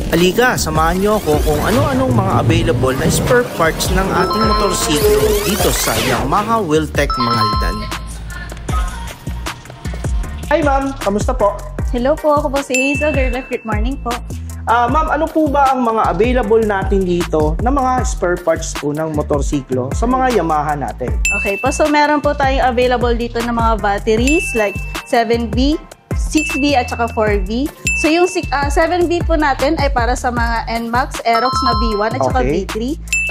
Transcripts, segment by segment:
Halika, samahan niyo ako kung ano-anong mga available na spare parts ng ating motorsiklo dito sa Yamaha Wheeltech Mangaldan. Hi ma'am, kamusta po? Hello po, ako po si Hazel. Good morning po. Ma'am, ano po ba ang mga available natin dito na mga spare parts po ng motorsiklo sa mga Yamaha natin? Okay po, so meron po tayong available dito ng mga batteries like 7V, 6V at saka 4V. So yung 7V po natin ay para sa mga NMAX Aerox na V1 at saka V3.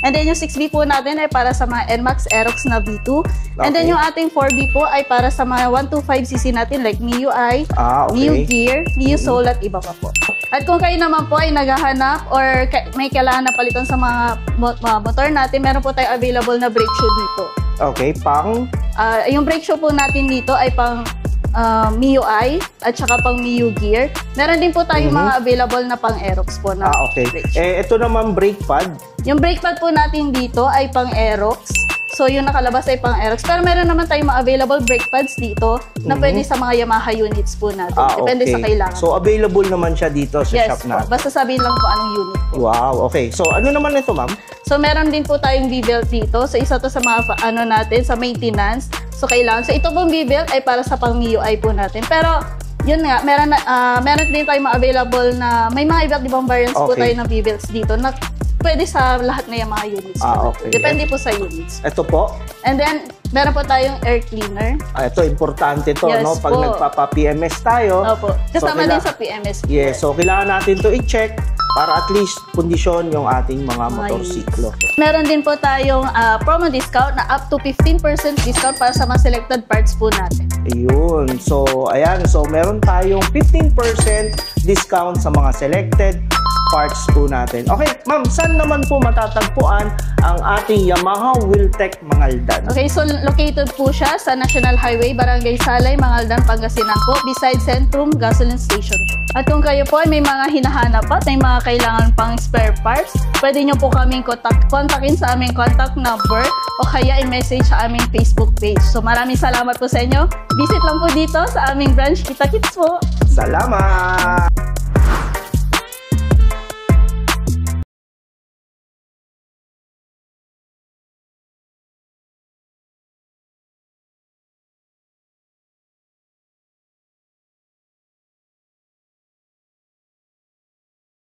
And then yung 6V po natin ay para sa mga NMAX Aerox na V2. And then yung ating 4V po ay para sa mga 125cc natin like MIUI, MIU Gear, MIU Soul at iba pa po. At kung kayo naman po ay naghahanap or may kailangan na palitan sa mga motor natin, meron po tayo available na brake shoe dito. Okay, pang? Yung brake shoe po natin dito ay pang MIUI at saka pang MIU Gear. Meron din po tayong mga available na pang Aerox po na brake shoe. Ito naman brake pad? Yung brake pad po natin dito ay pang Aerox. So yung nakalabas ay pang Aerox. Pero meron naman tayong mga available brake pads dito na pwede sa mga Yamaha units po natin. Depende sa kailangan. So available naman siya dito sa shop natin? Yes, basta sabihin lang po anong unit po. Wow, okay. So ano naman ito ma'am? So meron din po tayong V-belt dito. So isa to sa mga natin, sa maintenance. So kailangan. So ito pong V-belt ay para sa pang MIUI po natin. Pero yun nga, meron din tayong mga available na may mga iba't ibang variants po tayo ng V-belts dito na pwede sa lahat na yung mga units. Depende po sa units. Ito po? And then, meron po tayong air cleaner. Ito, importante to, no? Pag nagpapa-PMS tayo. Opo. Kasama din sa PMS. Yes, so kailangan natin to i-check para at least kondisyon yung ating mga motorsiklo. Meron din po tayong promo discount na up to 15% discount para sa mga selected parts po natin. Ayun. So, ayan. So, meron tayong 15% discount sa mga selected parts po natin. Okay, ma'am, saan naman po matatagpuan ang ating Yamaha Wheeltech Mangaldan? Okay, so located po siya sa National Highway, Barangay Salay, Mangaldan, Pangasinan po, beside Centrum Gasoline Station. At kung kayo po ay may mga hinahanap at may mga kailangan pang spare parts, pwede nyo po kaming kontakin sa aming contact number o kaya i-message sa aming Facebook page. So maraming salamat po sa inyo. Visit lang po dito sa aming branch. Kita-kits po! Salamat!